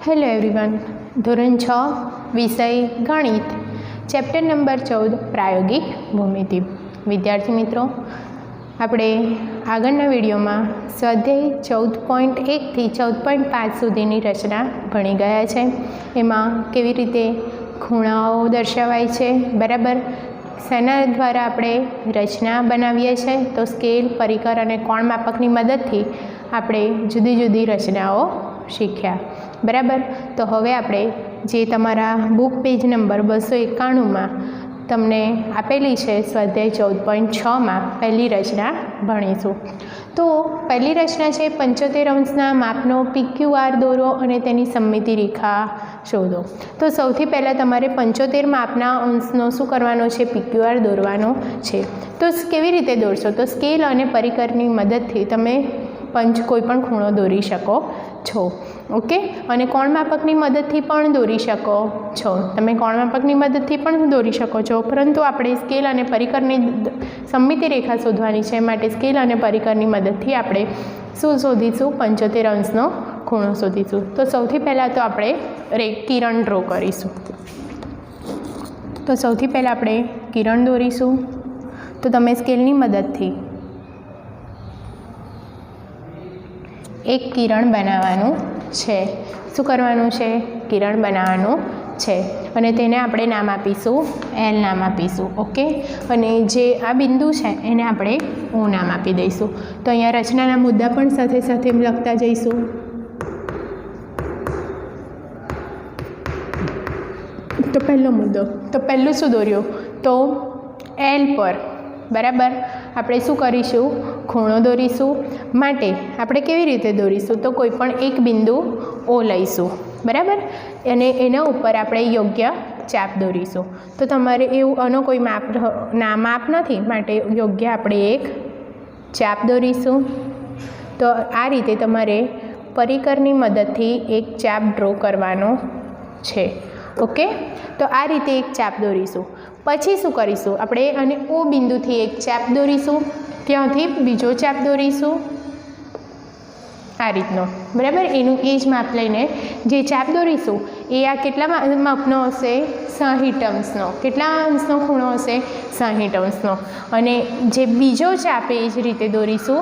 Hello everyone, ધોરણ 6 વિષય ગણિત, ચેપ્ટર નંબર 14 પ્રાયોગિક ભૂમિતિ. વિદ્યાર્થી મિત્રો, આપણે આગળના વિડીયોમાં સ્વાધ્યાય 14.1 થી 14.5 સુધીની રચના ભણી ગયા છે. એમાં કેવી રીતે ખૂણાઓ દર્શાવાય છે, બરાબર, શેના દ્વારા આપણે રચના બનાવીએ છીએ, તો સ્કેલ, પરિકર અને કોણ માપકની મદદથી આપણે જુદી જુદી રચનાઓ શીખ્યા, બરાબર. તો હવે આપણે જે તમારા બુક પેજ નંબર 291માં તમને આપેલી છે સ્વાધ્યાય 14.6માં પહેલી રચના ભણીશું. તો પહેલી રચના છે 75 અંશના માપનો PQR દોરો અને તેની સમમિતિ રેખા શોધો. તો સૌથી પહેલાં તમારે 75 માપના અંશનો શું કરવાનો છે, PQR દોરવાનો છે. તો કેવી રીતે દોરશો, તો સ્કેલ અને પરિકરની મદદથી તમે કોઈ પણ ખૂણો દોરી શકો છો. ઓકે, અને કોણ માપકની મદદથી પણ દોરી શકો છો. તમે કોણ માપકની મદદથી પણ દોરી શકો છો, પરંતુ આપણે સ્કેલ અને પરિકરની સમમિતિ રેખા શોધવાની છે, માટે સ્કેલ અને પરિકરની મદદથી આપણે શું શોધીશું, 75 અંશનો ખૂણો શોધીશું. તો સૌથી પહેલાં તો આપણે કિરણ ડ્રો કરીશું. તો સૌથી પહેલાં આપણે કિરણ દોરીશું. તો તમે સ્કેલની મદદથી એક કિરણ બનાવવાનું છે. શું કરવાનું છે, કિરણ બનાવવાનું છે, અને તેને આપણે નામ આપીશું L નામ આપીશું. ઓકે, અને જે આ બિંદુ છે એને આપણે O નામ આપી દઈશું. તો અહીંયા રચનાના મુદ્દા પણ સાથે સાથે લખતા જઈશું. તો પહેલો મુદ્દો, તો પહેલું શું દોર્યો, તો L પર, બરાબર, આપણે શું કરીશું, ખૂણો દોરીશું. માટે આપણે કેવી રીતે દોરીશું, તો કોઈ પણ એક બિંદુ O લઈશું, બરાબર, અને એના ઉપર આપણે યોગ્ય ચાપ દોરીશું. તો તમારે એવું આનો કોઈ માપ નથી, માટે યોગ્ય આપણે એક ચાપ દોરીશું. તો આ રીતે તમારે પરિકરની મદદથી એક ચાપ ડ્રો કરવાનો છે. ઓકે, તો આ રીતે એક ચાપ દોરીશું. પછી શું કરીશું, આપણે અને O બિંદુથી એક ચાપ દોરીશું, ત્યાંથી બીજો ચાપ દોરીશું, આ રીતનો, બરાબર. એનું એ જ માપ લઈને જે ચાપ દોરીશું એ આ કેટલા માપનો હશે, 60 અંશનો. કેટલા અંશનો ખૂણો હશે, 60 અંશનો. અને જે બીજો ચાપ એ જ રીતે દોરીશું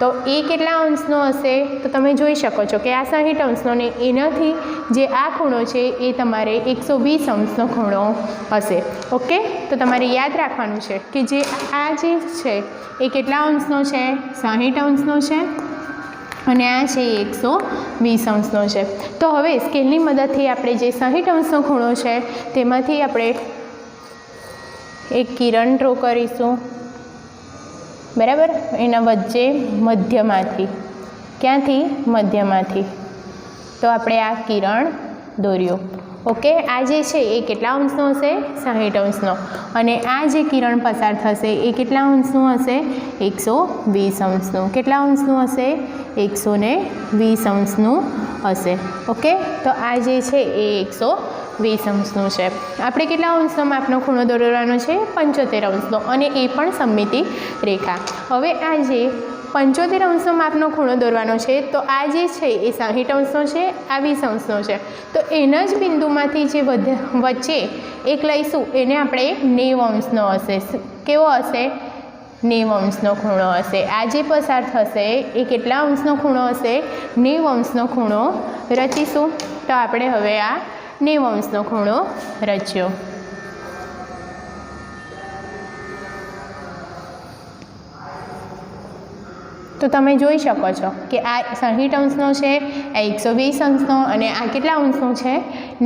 તો એ કેટલા અંશનો હશે, તો તમે જોઈ શકો છો કે આ 60 અંશનો, ને એનાથી જે આ ખૂણો છે એ તમારે 120 અંશનો ખૂણો હશે. ઓકે, તો તમારે યાદ રાખવાનું છે કે જે આ જે છે એ કેટલા અંશનો છે, 60 અંશનો છે, અને આ છે 120 અંશનો છે. તો હવે સ્કેલની મદદથી આપણે જે 60 અંશનો ખૂણો છે તેમાંથી આપણે એક કિરણ ડ્રો કરીશું, બરાબર, એના વચ્ચે મધ્યમાંથી. ક્યાંથી, મધ્યમાંથી. તો આપણે આ કિરણ દોર્યું. ઓકે, આ જે છે એ કેટલા અંશનો હશે, 60 અંશનો, અને આ જે કિરણ પસાર થશે એ કેટલા અંશનું હશે, 120 અંશનું. કેટલા અંશનું હશે, 120 અંશનું હશે. ઓકે, તો આ જે છે એ 120 અંશનું છે. આપણે કેટલા અંશનો માપનો ખૂણો દોરવાનો છે, 75 અંશનો, અને એ પણ સમમિતિ રેખા. હવે આ જે 75 અંશનો માપનો ખૂણો દોરવાનો છે, તો આ જે છે એ 60 અંશનો છે, આ 20 અંશનો છે. તો એના જ બિંદુમાંથી જે વચ્ચે એક લઈશું એને આપણે 90 અંશનો હશે. કેવો હશે, 90 અંશનો ખૂણો હશે. આ જે પસાર થશે એ કેટલા અંશનો ખૂણો હશે, 90 અંશનો ખૂણો રચીશું. તો આપણે હવે આ 90 અંશનો ખૂણો રચ્યો. તો તમે જોઈ શકો છો કે આ 60 અંશનો છે, આ 120 અંશનો, અને આ કેટલા અંશનો છે,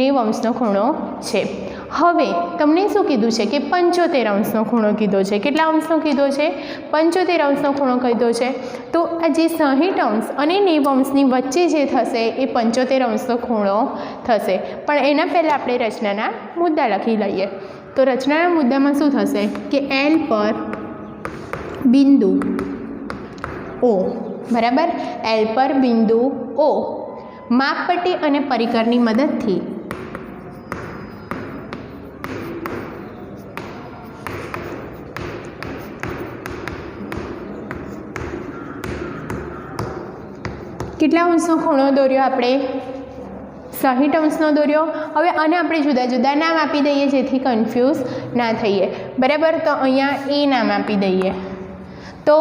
90 અંશનો ખૂણો છે. હવે તમને શું કીધું છે કે 75 અંશનો ખૂણો કીધો છે. કેટલા અંશનો કીધો છે, 75 અંશનો ખૂણો કીધો છે. તો આ જે 60 અંશ અને 90 અંશની વચ્ચે જે થશે એ 75 અંશનો ખૂણો થશે. પણ એના પહેલાં આપણે રચનાના મુદ્દા લખી લઈએ. તો રચનાના મુદ્દામાં શું થશે કે L પર બિંદુ O, બરાબર, L પર બિંદુ O માપપટ્ટી અને પરિકરની મદદથી કેટલા અંશનો ખૂણો દોર્યો આપણે, 60 અંશનો દોર્યો. હવે આને આપણે જુદા જુદા નામ આપી દઈએ જેથી કન્ફ્યુઝ ના થઈએ, બરાબર. તો અહીંયા એ નામ આપી દઈએ, તો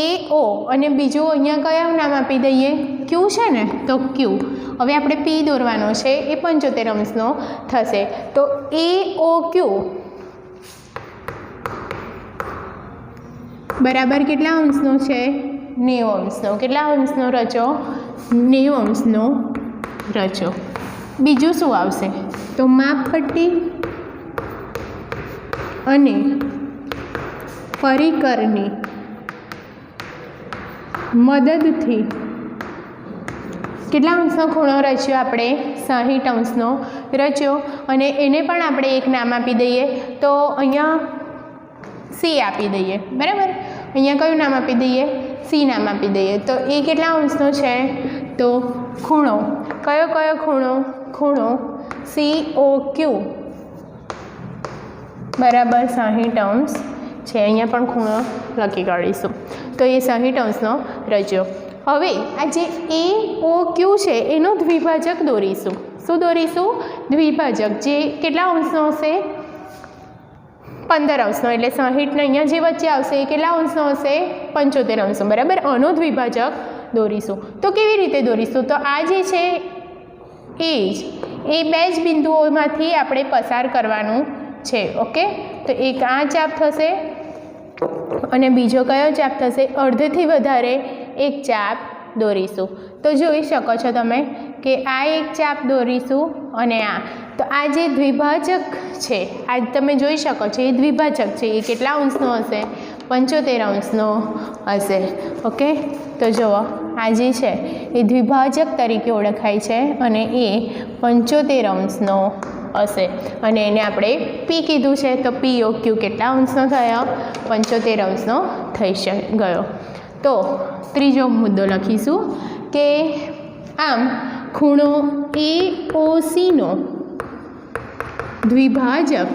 એ ઓ, અને બીજું અહીંયા કયા નામ આપી દઈએ? ક્યુ છે ને, તો ક્યુ. હવે આપણે પી દોરવાનો છે, એ 75 અંશનો થશે. તો એ ઓ ક્યુ બરાબર કેટલા અંશનો છે? 90 અંશનો. કેટલા અંશનો રચો? 90 અંશનો રચો. બીજું શું આવશે? તો માપપટ્ટી અને પરિકરની મદદથી કેટલા અંશનો ખૂણો રચ્યો આપણે? 60 અંશનો રચ્યો. અને એને પણ આપણે એક નામ આપી દઈએ, તો અહીંયા સી આપી દઈએ, બરાબર. અહીંયા કયું નામ આપી દઈએ? સી નામ આપી દઈએ. તો એ કેટલા અંશનો છે? તો ખૂણો કયો કયો ખૂણો? ખૂણો COQ બરાબર 60 અંશ છે. અહીંયા પણ ખૂણો લખી કાઢીશું. તો એ 60 અંશનો રચ્યો. હવે આ જે AOQ છે એનો દ્વિભાજક દોરીશું. શું દોરીશું? દ્વિભાજક. જે કેટલા અંશનો હશે? 15 અંશનો. એટલે 60 ને અહીંયા જે વચ્ચે આવશે એ કેટલા અંશનો હશે? 75 અંશનો, બરાબર. આનો દ્વિભાજક દોરીશું. તો કેવી રીતે દોરીશું? તો આ જે છે એ બે જ બિંદુઓમાંથી આપણે પસાર કરવાનું છે. ઓકે, તો એક આ ચાપ થશે અને બીજો કયો ચાપ થશે? અડધથી વધારે એક ચાપ દોરીશું. તો જોઈ શકો છો તમે કે આ એક ચાપ દોરીશું અને આ. તો આ જે દ્વિભાજક છે, આ તમે જોઈ શકો છો એ દ્વિભાજક છે. એ કેટલા અંશનો હશે? 75 અંશનો હશે. ઓકે, તો જુઓ આ જે છે એ દ્વિભાજક તરીકે ઓળખાય છે અને એ 75 અંશનો હશે. અને એને આપણે પી કીધું છે, તો POQ કેટલા અંશનો થયો? 75 અંશનો થઈ ગયો. તો ત્રીજો મુદ્દો લખીશું કે આમ ખૂણો AOC નો દ્વિભાજક,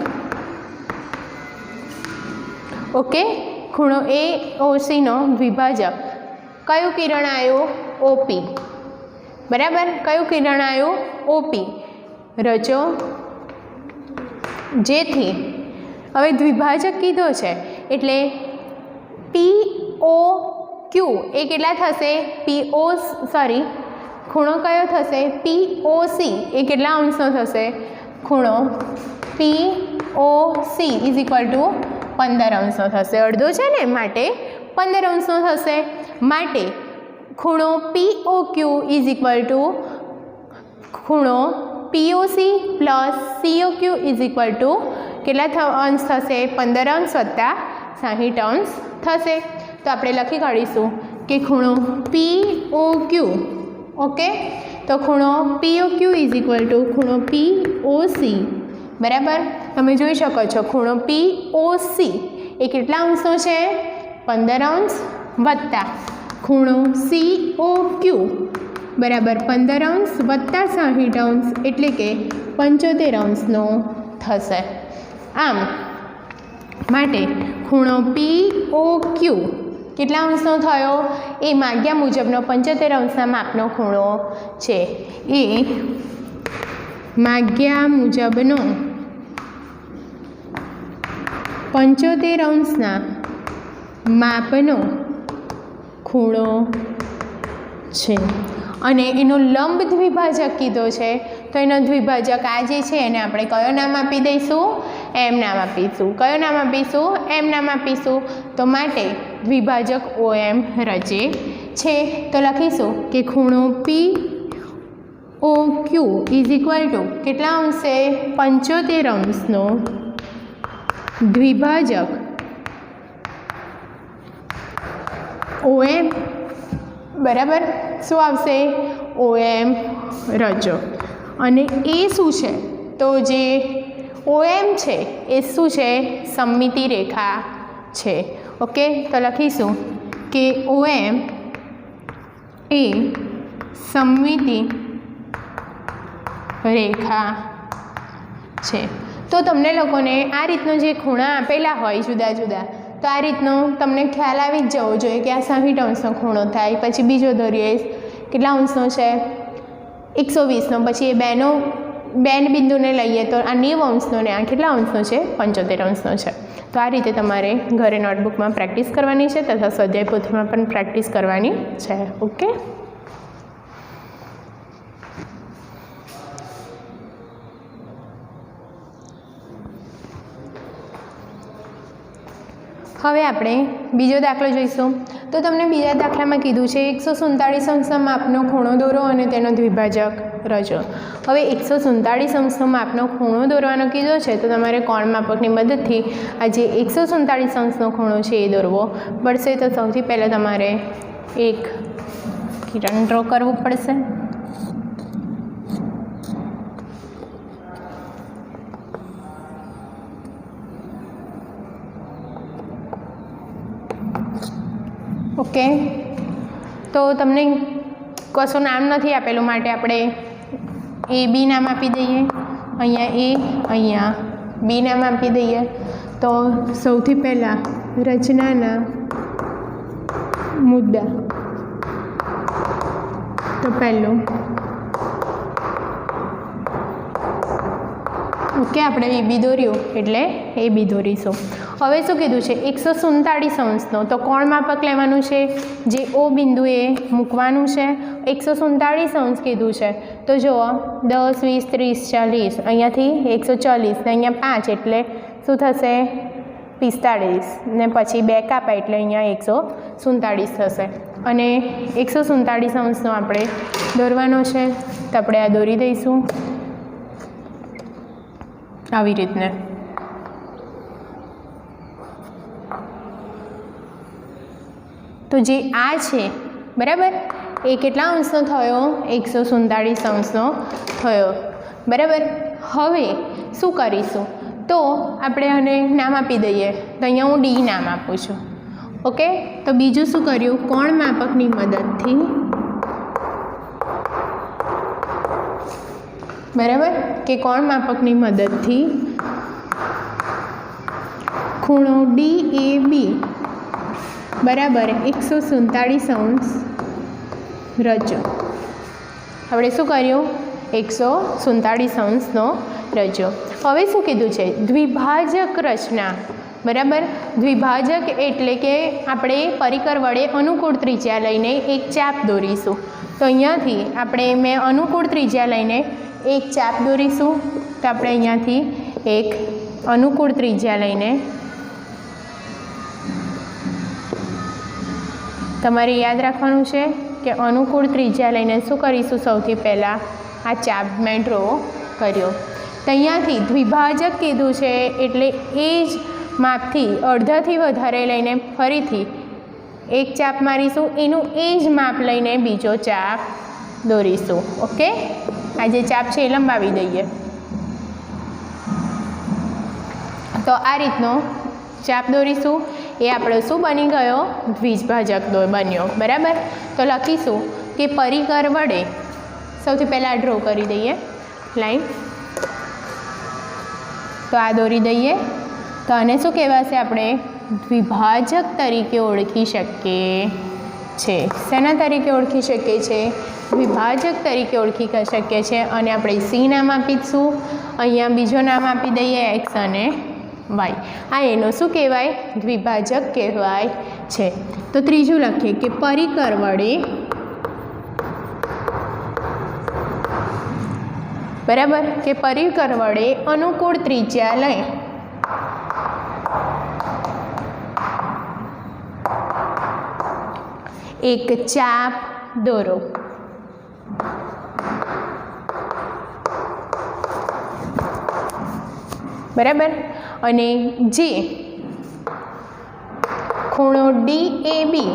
ઓકે, ખૂણો AOC નો દ્વિભાજક કયું કિરણ આવ્યું? OP, બરાબર. કયું કિરણ આવ્યું? OP રચો. જેથી હવે દ્વિભાજક કીધો છે એટલે POQ એ કેટલા થશે? ખૂણો કયો થશે? POC એ કેટલા અંશનો થશે? ખૂણો POC ઇઝ ઇક્વલ ટુ 15 અંશનો થશે. અડધો છે ને, માટે 15 અંશનો થશે. માટે ખૂણો POQ ઇઝ ઇક્વલ ટુ ખૂણો POC plus COQ is equal to કેટલા અંશ થશે? 15 અંશ વત્તા 60 અંશ થશે. તો આપણે લખી કાઢીશું કે ખૂણો POQ, ઓકે, તો ખૂણો POQ ઇઝ ઇક્વલ ટુ ખૂણો POC, બરાબર. તમે જોઈ શકો છો ખૂણો POC એ કેટલા અંશનો છે? 15 અંશ વત્તા ખૂણો COQ બરાબર 15 અંશ વત્તા 60 અંશ એટલે કે 75 અંશનો થશે. આમ માટે ખૂણો POQ કેટલા અંશનો થયો? એ માગ્યા મુજબનો 75 અંશના માપનો ખૂણો છે. એ માગ્યા મુજબનો 75 અંશના માપનો ખૂણો છે. અને એનો લંબ દ્વિભાજક કીધો છે, તો એનો દ્વિભાજક આ જે છે એને આપણે કયો નામ આપી દઈશું? એમ નામ આપીશું. કયો નામ આપીશું? એમ નામ આપીશું. તો માટે દ્વિભાજક OM રચે છે. તો લખીશું કે ખૂણો POQ ઇઝ ઇક્વલ ટુ કેટલા અંશે? 75 અંશનો દ્વિભાજક OM બરાબર. શું આવશે? OM રચો. અને એ શું છે? તો જે OM છે એ શું છે? સમમિતિ રેખા છે. ઓકે, તો લખીશું કે OM એ સમમિતિ રેખા છે. તો તમને લોકોને આ રીતનો જે ખૂણા આપેલા હોય જુદા જુદા, તો આ રીતનો તમને ખ્યાલ આવી જ જવો જોઈએ કે આ 60 અંશનો ખૂણો થાય. પછી બીજો દોરીએ કેટલા અંશનો છે? 120નો પછી એ બેનો બિંદુને લઈએ તો આ 90 અંશનો ને આ કેટલા અંશનો છે 75 અંશનો છે. તો આ રીતે તમારે ઘરે નોટબુકમાં પ્રેક્ટિસ કરવાની છે તથા સ્વાધ્યાય પોથીમાં પણ પ્રેક્ટિસ કરવાની છે. ઓકે. હવે આપણે બીજો દાખલો જોઈશું. તો તમને બીજા દાખલામાં કીધું છે 147 અંશના માપનો ખૂણો દોરો અને તેનો દ્વિભાજક રચો. હવે 147 અંશનો માપનો ખૂણો દોરવાનો કીધો છે તો તમારે કોણ માપકની મદદથી આ જે 147 અંશનો ખૂણો છે એ દોરવો પડશે. તો સૌથી પહેલાં તમારે એક કિરણ ડ્રો કરવું પડશે. ઓકે. તો તમને કશું નામ નથી આપેલું માટે આપણે એ બી નામ આપી દઈએ. અહીંયા એ, અહીંયા બી નામ આપી દઈએ. તો સૌથી પહેલાં રચનાના મુદ્દા. તો પહેલું ઓકે આપણે એ બી દોર્યું એટલે એ બી દોરીશું. હવે શું કીધું છે 147 અંશનો તો કોણ માપક લેવાનું છે જે ઓ બિંદુએ મૂકવાનું છે. 147 અંશ કીધું છે તો જુઓ 10 20 30 40 અહીંયાથી 140 ને અહીંયા 5 એટલે શું થશે 45 ને પછી 2 કાપા એટલે અહીંયા 147 થશે. અને 147 અંશનો આપણે દોરવાનો છે તો આપણે આ દોરી દઈશું આવી રીતને. તો જે આ છે બરાબર એ કેટલા અંશનો થયો 147 અંશનો થયો બરાબર. હવે શું કરીશું તો આપણે આને નામ આપી દઈએ. તો અહીંયા હું ડી નામ આપું છું. ઓકે. તો બીજું શું કર્યું કોણ માપકની મદદથી બરાબર કે કોણ માપકની મદદથી ખૂણો ડી એ બી બરાબર 147 અંશ રચો. આપણે શું કર્યું 147 અંશનો રચો. હવે શું કીધું છે દ્વિભાજક રચના બરાબર. દ્વિભાજક એટલે કે આપણે પરિકર વડે અનુકૂળ ત્રિજ્યા લઈને એક ચાપ દોરીશું. તો અહીંયાથી આપણે મેં અનુકૂળ ત્રિજ્યા લઈને એક ચાપ દોરીશું. તો આપણે અહીંયાથી એક અનુકૂળ ત્રિજ્યા લઈને તમારે યાદ રાખવાનું છે કે અનુકૂળ ત્રિજ્યા લઈને શું કરીશું સૌથી પહેલાં આ ચાપ મેં ડ્રો કર્યો. તો અહીંયાથી દ્વિભાજક કીધું છે એટલે એ જ માપથી અડધાથી વધારે લઈને ફરીથી એક ચાપ મારીશું એનું એ જ માપ લઈને બીજો ચાપ દોરીશું. ઓકે. આ જે ચાપ છે એ લંબાવી દઈએ. તો આ રીતનો ચાપ દોરીશું. એ આપણો શું બની ગયો દ્વિભાજક બન્યો બરાબર. તો લખીશું કે પરિકર વડે સૌથી પહેલાં ડ્રો કરી દઈએ લાઈન. તો આ દોરી દઈએ. તો આને શું કહેવાશે આપણે દ્વિભાજક તરીકે ઓળખી શકીએ છે. શેના તરીકે ઓળખી શકીએ છીએ દ્વિભાજક તરીકે ઓળખી શકીએ છીએ. અને આપણે સી નામ આપીશું. અહીંયા બીજો નામ આપી દઈએ એક્સ અને વાય. આ એનો શું કહેવાય દ્વિભાજક કહેવાય છે. તો ત્રીજું લખીએ કે પરિકર વડે બરાબર કે પરિકર વડે અનુકૂળ ત્રિજ્યા લઈ એક ચાપ દોરો. બરાબર. અને જે ખૂણો ડી એ બી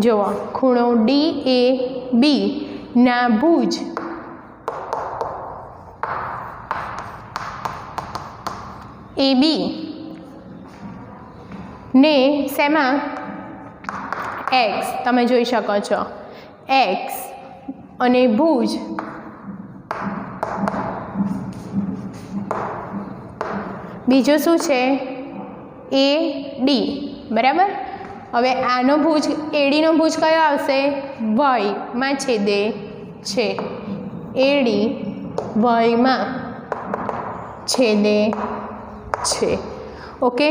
જુઓ ખૂણો ડી એ બી ના ભુજ એ બી ને શેમાં એક્સ તમે જોઈ શકો છો એક્સ અને ભુજ બીજું શું છે એ ડી બરાબર. હવે આનો ભુજ એડીનો ભુજ કયો આવશે વાયમાં છેદે છે, એડી વયમાં છેદે છે. ઓકે,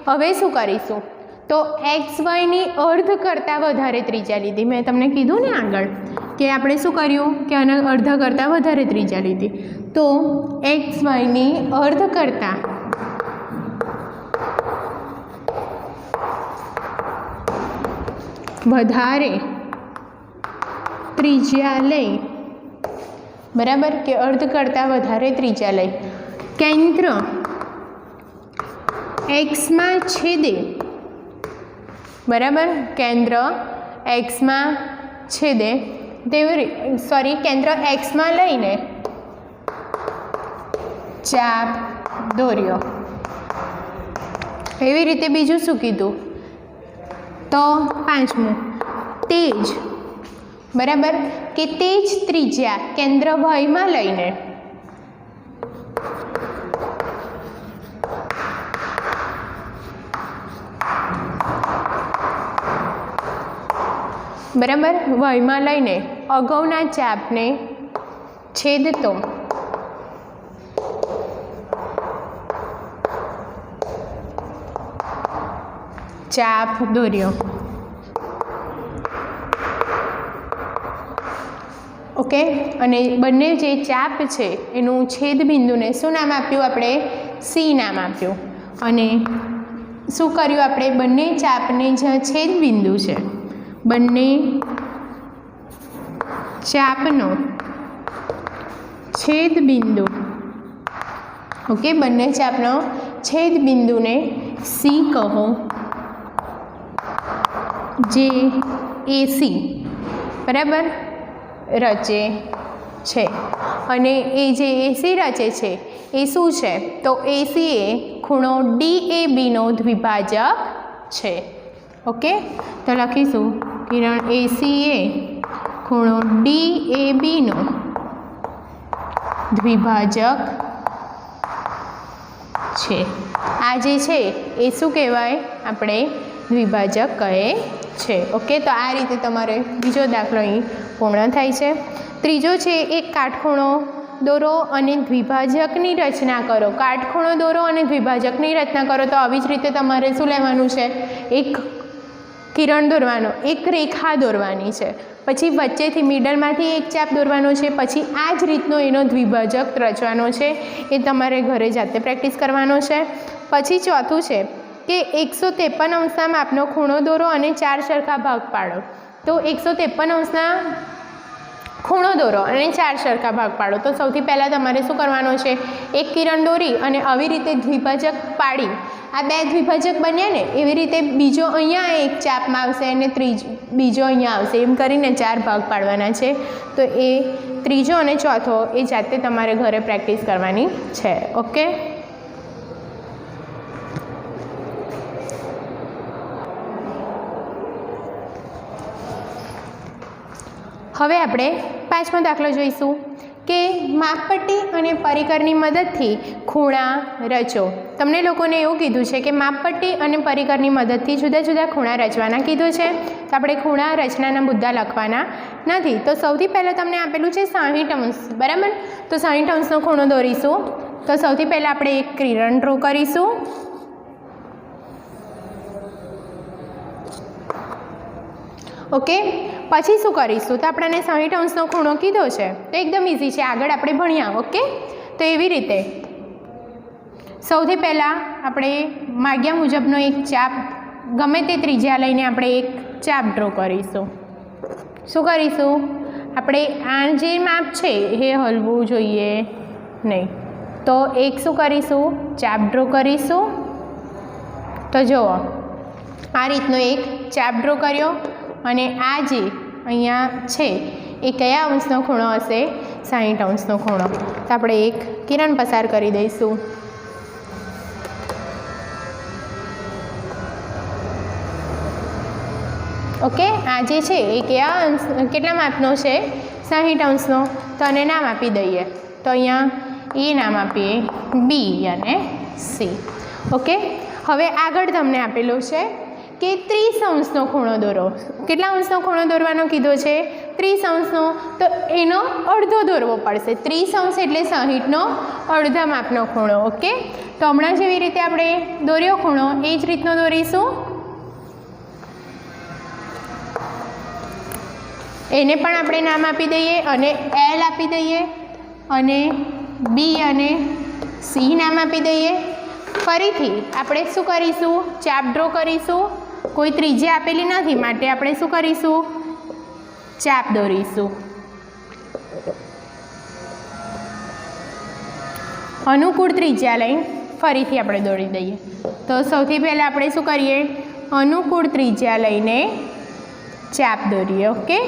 હવે શું કરીશું? તો એક્સ વાયની અર્ધ કરતાં વધારે ત્રિજ્યા લીધી. મેં તમને કીધું ને આગળ કે આપણે શું કર્યું કે આના અડધા કરતાં વધારે ત્રિજ્યા લીધી. તો એક્સ વાયની અર્ધ કરતાં વધારે ત્રિજ્યા લઈ, બરાબર, કે અર્ધ કરતાં વધારે ત્રિજ્યા લઈ કેન્દ્ર એક્સમાં છેદે, બરાબર, કેન્દ્ર એક્સમાં છેદે તેવી કેન્દ્ર એક્સમાં લઈને ચાપ દોર્યો. એવી રીતે બીજું શું કીધું? તો પાંચમું તે જ, બરાબર, કે તે જ ત્રિજ્યા કેન્દ્ર વયમાં લઈને બરાબર વયમાં લઈને અગાઉના ચાપને છેદતો ચાપ દોર્યો. ઓકે, અને બંને જે ચાપ છે એનું છેદ બિંદુને શું નામ આપ્યું આપણે? સી નામ આપ્યું. અને શું કર્યું આપણે? બંને ચાપને જ્યાં છેદ બિંદુ છે, બંને ચાપનો છેદ બિંદુ, ઓકે, બંને ચાપનો છેદ બિંદુને સી કહો, જે એસી, બરાબર, રચે છે. અને એ જે એસી રચે છે એ શું છે? તો એસી એ ખૂણો DABનો દ્વિભાજક છે. ઓકે, તો લખીશું કિરણ એસી એ ખૂણો DABનો દ્વિભાજક છે. આ જે છે એ શું કહેવાય? આપણે દ્વિભાજક કહે છે. ઓકે, તો આ રીતે તમારે બીજો દાખલો અહીં પૂર્ણ થાય છે. ત્રીજો છે એક કાટખૂણો દોરો અને દ્વિભાજકની રચના કરો. કાટખૂણો દોરો અને દ્વિભાજકની રચના કરો. તો આવી જ રીતે તમારે શું લેવાનું છે? એક કિરણ દોરવાનો, એક રેખા દોરવાની છે, પછી વચ્ચેથી મિડલમાંથી એક ચાપ દોરવાનો છે, પછી આ જ રીતનો એનો દ્વિભાજક રચવાનો છે. એ તમારે ઘરે જાતે પ્રેક્ટિસ કરવાનો છે. પછી ચોથું છે કે 153 અંશના માપનો ખૂણો દોરો અને 4 સરખા ભાગ પાડો. તો 153 અંશના ખૂણો દોરો અને 4 સરખા ભાગ પાડો. તો સૌથી પહેલાં તમારે શું કરવાનું છે? એક કિરણ દોરી અને આવી રીતે દ્વિભાજક પાડી, આ બે દ્વિભાજક બન્યા ને, એવી રીતે બીજો અહીંયા એક ચાપમાં આવશે અને બીજો અહીંયા આવશે, એમ કરીને 4 ભાગ પાડવાના છે. તો એ ત્રીજો અને ચોથો એ જાતે તમારે ઘરે પ્રેક્ટિસ કરવાની છે. ઓકે, હવે આપણે પાંચમો દાખલો જોઈશું કે માપપટ્ટી અને પરિકરની મદદથી ખૂણા રચો. તમને લોકોને એવું કીધું છે કે માપપટ્ટી અને પરિકરની મદદથી જુદા જુદા ખૂણા રચવાના કીધું છે. તો આપણે ખૂણા રચનાના મુદ્દા લખવાના નથી. તો સૌથી પહેલાં તમને આપેલું છે 60 અંશ, બરાબર. તો 60 અંશનો ખૂણો દોરીશું. તો સૌથી પહેલાં આપણે એક કિરણ ડ્રો કરીશું. ઓકે, પછી શું કરીશું? તો આપણને 60 અંશનો ખૂણો કીધો છે, તો એકદમ ઇઝી છે, આગળ આપણે ભણ્યા. ઓકે, તો એવી રીતે સૌથી પહેલાં આપણે માગ્યા મુજબનો એક ચાપ, ગમે તે ત્રિજ્યા લઈને આપણે એક ચાપ ડ્રો કરીશું. શું કરીશું? આપણે આ જે માપ છે એ હલવું જોઈએ નહીં. તો એક શું કરીશું? ચાપ ડ્રો કરીશું. તો જુઓ, આ રીતનો એક ચાપ ડ્રો કર્યો અને આ જે અહીંયા છે એ કયા અંશનો ખૂણો હશે? 60 અંશનો ખૂણો. તો આપણે એક કિરણ પસાર કરી દઈશું. ઓકે, આ જે છે એ કયા અંશ, કેટલા માપનો છે? 60 અંશનો. તો આને નામ આપી દઈએ. તો અહીંયા એ નામ આપીએ બી અને સી. ઓકે, હવે આગળ તમને આપેલું છે કે 30 અંશનો ખૂણો દોરો. કેટલા અંશનો ખૂણો દોરવાનો કીધો છે? 30 અંશનો, તો એનો અડધો દોરવો પડશે. 30 અંશ એટલે 60નો અડધા માપનો ખૂણો. ઓકે, તો હમણાં જેવી રીતે આપણે દોર્યો ખૂણો એ જ રીતનો દોરીશું. એને પણ આપણે નામ આપી દઈએ અને એલ આપી દઈએ અને બી અને સી નામ આપી દઈએ. ફરીથી આપણે શું કરીશું? ચાપ ડ્રો કરીશું. કોઈ ત્રિજ્યા આપેલી નથી માટે આપણે શું કરીશું? ચાપ દોરીશું. અનુકૂળ ત્રિજ્યા લઈ ફરીથી આપણે દોરી દઈએ. તો સૌથી પહેલાં આપણે શું કરીએ? અનુકૂળ ત્રિજ્યા લઈને ચાપ દોરીએ. ઓકે,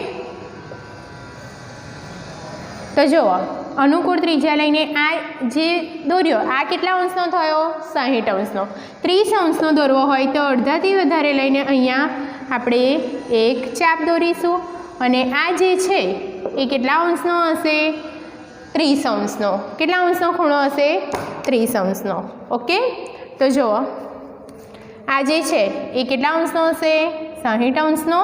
તો જુઓ, અનુકૂળ ત્રિજ્યા લઈને આ જે દોર્યો આ કેટલા અંશનો થયો? 60 અંશનો. 30 અંશનો દોરવો હોય તો અડધાથી વધારે લઈને અહીંયા આપણે એક ચાપ દોરીશું અને આ જે છે એ કેટલા અંશનો હશે? 30 અંશનો. કેટલા અંશનો ખૂણો હશે? 30 અંશનો. ઓકે, તો જુઓ, આ જે છે એ કેટલા અંશનો હશે? 60 અંશનો.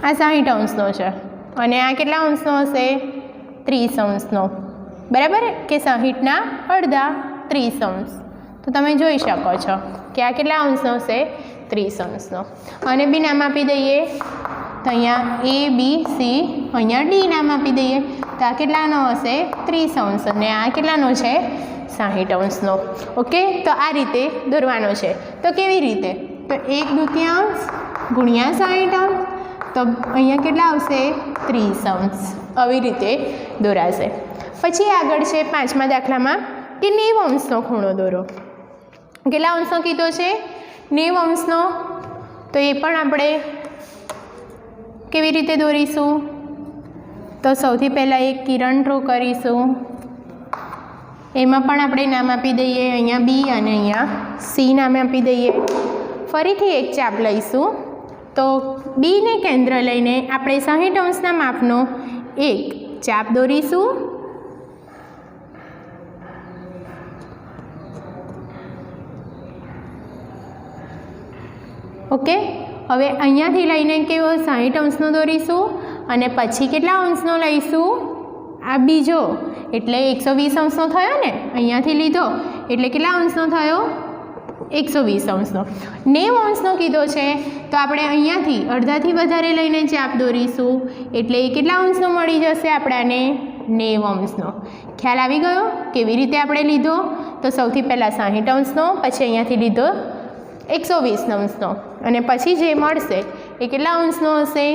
આ 60 અંશનો છે અને આ કેટલા અંશનો હશે? 30 અંશનો. બરાબર કે 60ના અડધા 30 અંશ. તો તમે જોઈ શકો છો કે આ કેટલા અંશનો હશે? 30 અંશનો. અને બી નામ આપી દઈએ. તો અહીંયા એ બી સી, અહીંયા ડી નામ આપી દઈએ. તો આ કેટલાનો હશે? 30 અંશ અને આ કેટલાનો છે? 60 અંશનો. ઓકે, તો આ રીતે દોરવાનો છે. તો કેવી રીતે? તો 1/2 ગુણ્યા 60 અંશ, તો અહીંયા કેટલા આવશે? 30 અંશ. આવી રીતે દોરાશે. પછી આગળ છે 5મા દાખલામાં કે 90 અંશનો ખૂણો દોરો. કેટલા અંશનો કીધો છે? 90 અંશનો. તો એ પણ આપણે કેવી રીતે દોરીશું? તો સૌથી પહેલાં એક કિરણ ડ્રો કરીશું. એમાં પણ આપણે નામ આપી દઈએ. અહીંયા બી અને અહીંયા સી નામ આપી દઈએ. ફરીથી એક ચાપ લઈશું. તો બીને કેન્દ્ર લઈને આપણે 60 અંશના માપનો એક ચાપ દોરીશું. ઓકે, હવે અહીંયાથી લઈને કેવો 60 અંશનો દોરીશું અને પછી કેટલા અંશનો લઈશું? આ બીજો એટલે 120 અંશનો થયો ને, અહીંયાથી લીધો એટલે કેટલા અંશનો થયો? 120 અંશનો. 90 અંશનો કીધો છે તો આપણે અહીંયાથી અડધાથી વધારે લઈને ચાપ દોરીશું એટલે એ કેટલા અંશનો મળી જશે આપણાને? 90 અંશનો. ખ્યાલ આવી ગયો કેવી રીતે આપણે લીધો? તો સૌથી પહેલાં 60 અંશનો, પછી અહીંયાથી લીધો 120 અંશનો અને પછી જે મળશે એ કેટલા અંશનો હશે?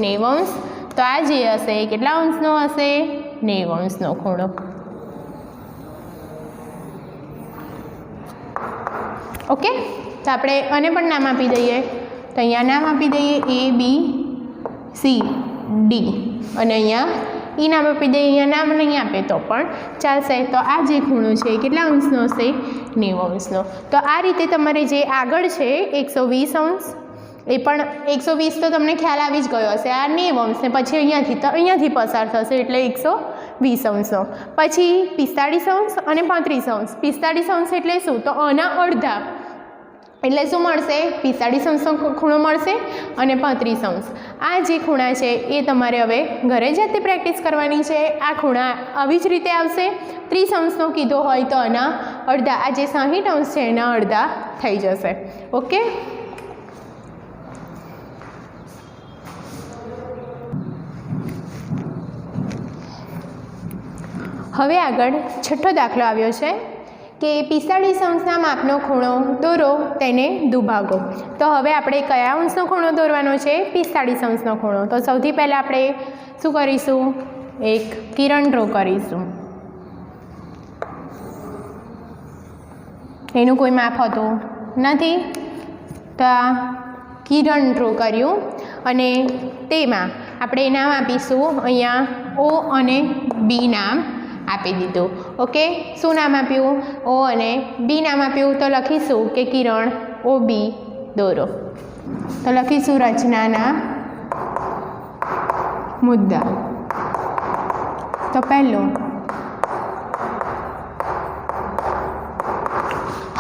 90 અંશ. તો આ જે હશે એ કેટલા અંશનો હશે? 90 અંશનો ખૂણો. ઓકે, તો આપણે આને પણ નામ આપી દઈએ. તો અહીંયા નામ આપી દઈએ એ બી સી ડી અને અહીંયા ઈ નામ આપી દઈએ. અહીંયા નામ નહીં આપે તો પણ ચાલશે. તો આ જે ખૂણો છે એ કેટલા અંશનો હશે? 90 અંશનો. તો આ રીતે તમારે જે આગળ છે 120 અંશ, એ પણ 120 તો તમને ખ્યાલ આવી જ ગયો હશે. આ 90 અંશ ને પછી અહીંયાથી પસાર થશે એટલે 120 અંશનો. પછી 45 અંશ અને 35 અંશ. 45 અંશ એટલે શું? તો આના અડધા એટલે શું મળશે? 45 અંશનો ખૂણો મળશે અને 35 અંશ. આ જે ખૂણા છે એ તમારે હવે ઘરે જાતે પ્રેક્ટિસ કરવાની છે. આ ખૂણા આવી જ રીતે આવશે. 30 અંશનો કીધો હોય તો આના અડધા, આ જે 60 અંશ છે એના અડધા થઈ જશે. ઓકે, હવે આગળ 6થો દાખલો આવ્યો છે કે 45 અંશના માપનો ખૂણો દોરો, તેને દુભાગો. તો હવે આપણે કયા અંશનો ખૂણો દોરવાનો છે? 45 અંશનો ખૂણો. તો સૌથી પહેલાં આપણે શું કરીશું? એક કિરણ ડ્રો કરીશું. એનું કોઈ માપ હતું નથી, તો આ કિરણ ડ્રો કર્યું અને તેમાં આપણે નામ આપીશું. અહીંયા ઓ અને બી નામ આપી દીધું. ઓકે, શું નામ આપ્યું? ઓ અને બી નામ આપ્યું. તો લખીશું કે કિરણ ઓ બી દોરો. તો લખીશું રચનાના મુદ્દા. તો પહેલું,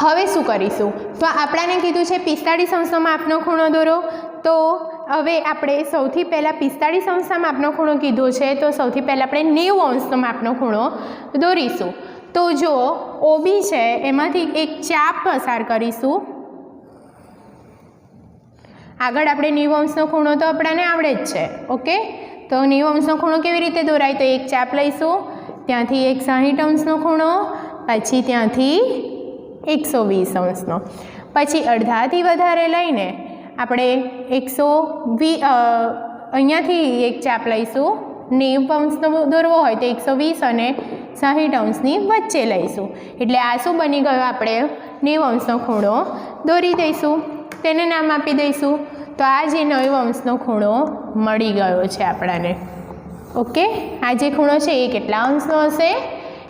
હવે શું કરીશું? તો આપણાને કીધું છે 45 અંશનો માપનો ખૂણો દોરો. તો હવે આપણે સૌથી પહેલાં 45 અંશના માપનો ખૂણો કીધો છે, તો સૌથી પહેલાં આપણે 90 અંશનો માપનો ખૂણો દોરીશું. તો જો OB છે એમાંથી એક ચાપ પસાર કરીશું. આગળ આપણે 90 અંશનો ખૂણો તો આપણને આવડે જ છે. ઓકે, તો 90 અંશનો ખૂણો કેવી રીતે દોરાય? તો એક ચાપ લઈશું, ત્યાંથી એક 60 અંશનો ખૂણો, પછી ત્યાંથી 120 અંશનો, પછી અડધાથી વધારે લઈને આપણે 120 અહીંયાથી એક ચાપ લઈશું. 90 અંશનો દોરવો હોય તો 120 અને 60 અંશની વચ્ચે લઈશું. એટલે આ શું બની ગયો? આપણે 90 અંશનો ખૂણો દોરી દઈશું, તેને નામ આપી દઈશું. તો આ જે 90 અંશનો ખૂણો મળી ગયો છે આપણને. ઓકે, આ જે ખૂણો છે એ કેટલા અંશનો હશે?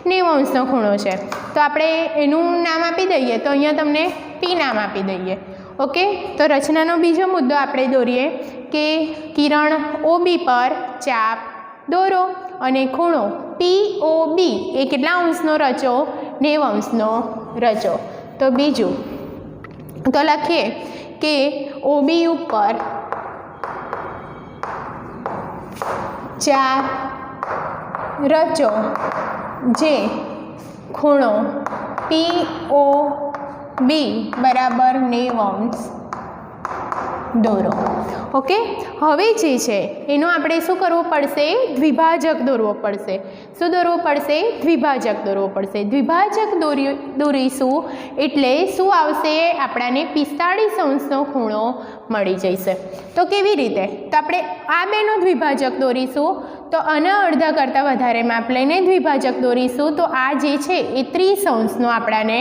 90 અંશનો ખૂણો છે. તો આપણે એનું નામ આપી દઈએ, તો અહીંયા તમને P નામ આપી દઈએ. ઓકે, તો રચનાનો બીજો મુદ્દો આપણે દોરીએ કે કિરણ OB પર ચાપ દોરો અને ખૂણો POB એ કેટલા અંશનો રચો? 90 અંશનો રચો. તો બીજું તો લખીએ કે OB ઉપર ચાપ રચો જે ખૂણો POB બરાબર 90 અંશ દોરો. ઓકે, હવે જે છે એનો આપણે શું કરવું પડશે? દ્વિભાજક દોરવો પડશે. શું દોરવું પડશે? દ્વિભાજક દોરવો પડશે. દ્વિભાજક દોરીશું એટલે શું આવશે? આપણને 45 અંશનો ખૂણો મળી જશે. તો કેવી રીતે? તો આપણે આ બેનો દ્વિભાજક દોરીશું, તો આના અડધા કરતાં વધારે માપ લઈને દ્વિભાજક દોરીશું, તો આ જે છે એ 30 અંશનો આપણને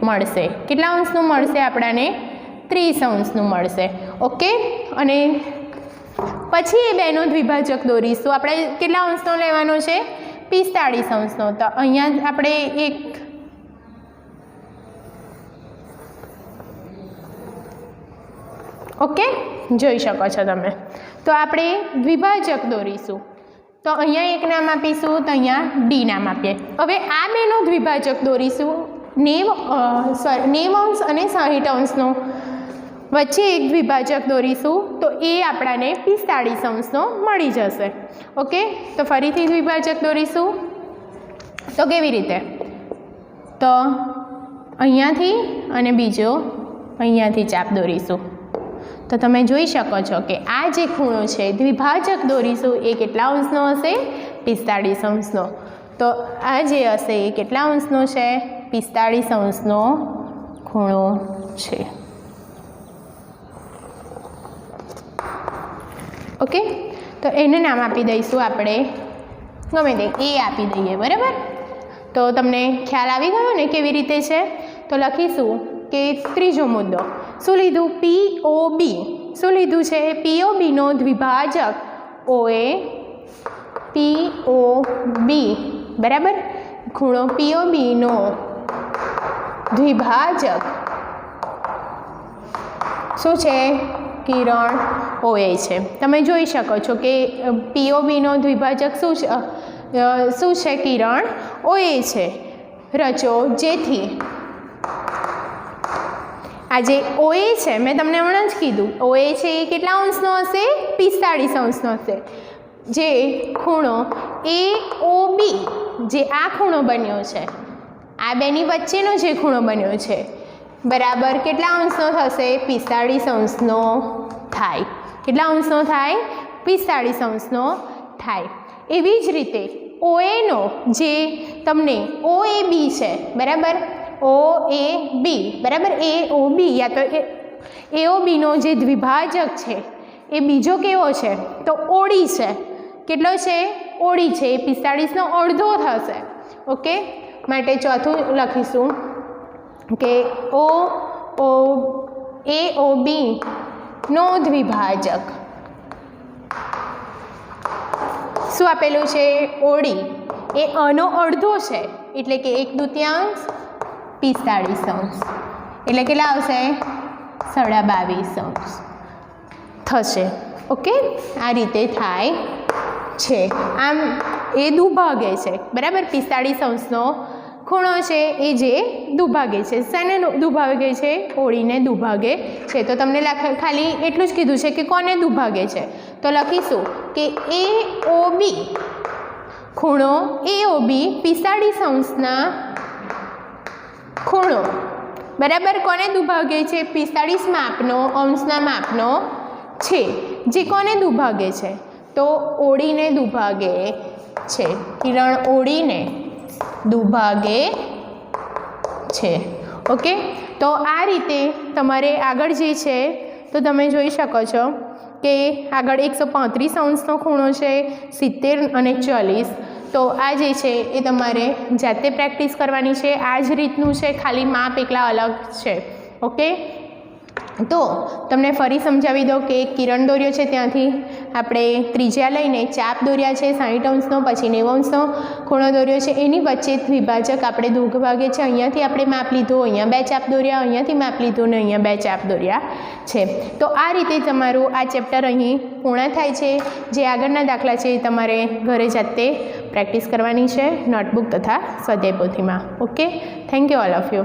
મળશે. કેટલા અંશનું મળશે? આપણને 30 અંશનું મળશે. ઓકે, અને પછી એ બેનો દ્વિભાજક દોરીશું. આપણે કેટલા અંશનો લેવાનો છે? 45 અંશનો. તો અહીંયા આપણે એક ઓકે જોઈ શકો છો તમે. તો આપણે દ્વિભાજક દોરીશું, તો અહીંયા એક નામ આપીશું, તો અહીંયા D નામ આપીએ. હવે આ બેનો દ્વિભાજક દોરીશું 90 અંશ અને 60 અંશનો વચ્ચે એક દ્વિભાજક દોરીશું, તો એ આપણને 45 અંશનો મળી જશે. ઓકે, તો ફરીથી દ્વિભાજક દોરીશું. તો કેવી રીતે? તો અહીંયાથી અને બીજો અહીંયાથી ચાપ દોરીશું. તો તમે જોઈ શકો છો કે આ જે ખૂણો છે દ્વિભાજક દોરીશું એ કેટલા અંશનો હશે? 45 અંશનો. તો આ જે હશે એ કેટલા અંશનો છે? 45 અંશનો ખૂણો છે. ઓકે, તો એને નામ આપી દઈશું આપણે ગમે તે A આપી દઈએ. બરાબર, તો તમને ખ્યાલ આવી ગયો ને કેવી રીતે છે? તો લખીશું કે ત્રીજો મુદ્દો શું લીધું? POB. શું લીધું છે? POBનો દ્વિભાજક OA POB બરાબર. ખૂણો POBનો દ્વિભાજક શું છે? કિરણ OA છે. તમે જોઈ શકો છો કે POBનો દ્વિભાજક શું છે? કિરણ OA છે. રચો જેથી આ જે OA છે મેં તમને હમણાં જ કીધું, OA છે એ કેટલા અંશનો હશે? 45 અંશનો હશે. જે ખૂણો AOB જે આ ખૂણો બન્યો છે, આ બેની વચ્ચેનો જે ખૂણો બન્યો છે બરાબર કેટલા અંશનો થશે? 45 અંશનો થાય. કેટલા અંશનો થાય? 45 અંશનો થાય. એવી જ રીતે OAનો જે તમને OAB છે બરાબર, OAB બરાબર, AOB યા તો AOBનો જે દ્વિભાજક છે એ બીજો કેવો છે? તો OD છે. કેટલો છે? OD છે. એ 45નો અડધો થશે. ઓકે, માટે ચોથું લખીશું કે AOB નો દ્વિભાજક શું આપેલું છે? OD. એ આનો અડધો છે એટલે કે 1/2 45 અંશ એટલે કેટલા આવશે? 22.5 અંશ થશે. ઓકે, આ રીતે થાય છે. આમ એ દુભાગે છે બરાબર. 45 અંશનો ખૂણો છે એ જે દુભાગે છે, શેને દુભાગે છે? ઓળીને દુભાગે છે. તો તમને ખાલી એટલું જ કીધું છે કે કોને દુભાગે છે. તો લખીશું કે AOB ખૂણો AOB 45°ના ખૂણો બરાબર કોને દુભાગે છે? 45 માપનો અંશના માપનો છે. જે કોને દુભાગે છે? તો ઓળીને દુભાગે છે. કિરણ ઓળીને દુભાગે છે. ઓકે, તો આ રીતે તમારે આગળ જે છે તો તમે જોઈ શકો છો કે આગળ 135° ખૂણો છે, 70 અને 40. તો આ જે છે એ તમારે જાતે પ્રેક્ટિસ કરવાની છે. આ જ રીતનું છે, ખાલી માપ એકલા અલગ છે. ઓકે, તો તમને ફરી સમજાવી દઉં કે કિરણ દોર્યો છે, ત્યાંથી આપણે ત્રિજ્યા લઈને ચાપ દોર્યા છે 60°નો, પછી 90°નો ખૂણો દોર્યો છે. એની વચ્ચે દ્વિભાજક આપણે દુભાગે છે. અહીંયાથી આપણે માપ લીધું, અહીંયા 2 ચાપ દોર્યા, અહીંયાથી માપ લીધું ને અહીંયા 2 ચાપ દોર્યા છે. તો આ રીતે તમારું આ ચેપ્ટર અહીં પૂર્ણ થાય છે. જે આગળના દાખલા છે એ તમારે ઘરે જાતે પ્રેક્ટિસ કરવાની છે નોટબુક તથા સ્વાધ્યાય પોથીમાં. Okay, thank you all of you.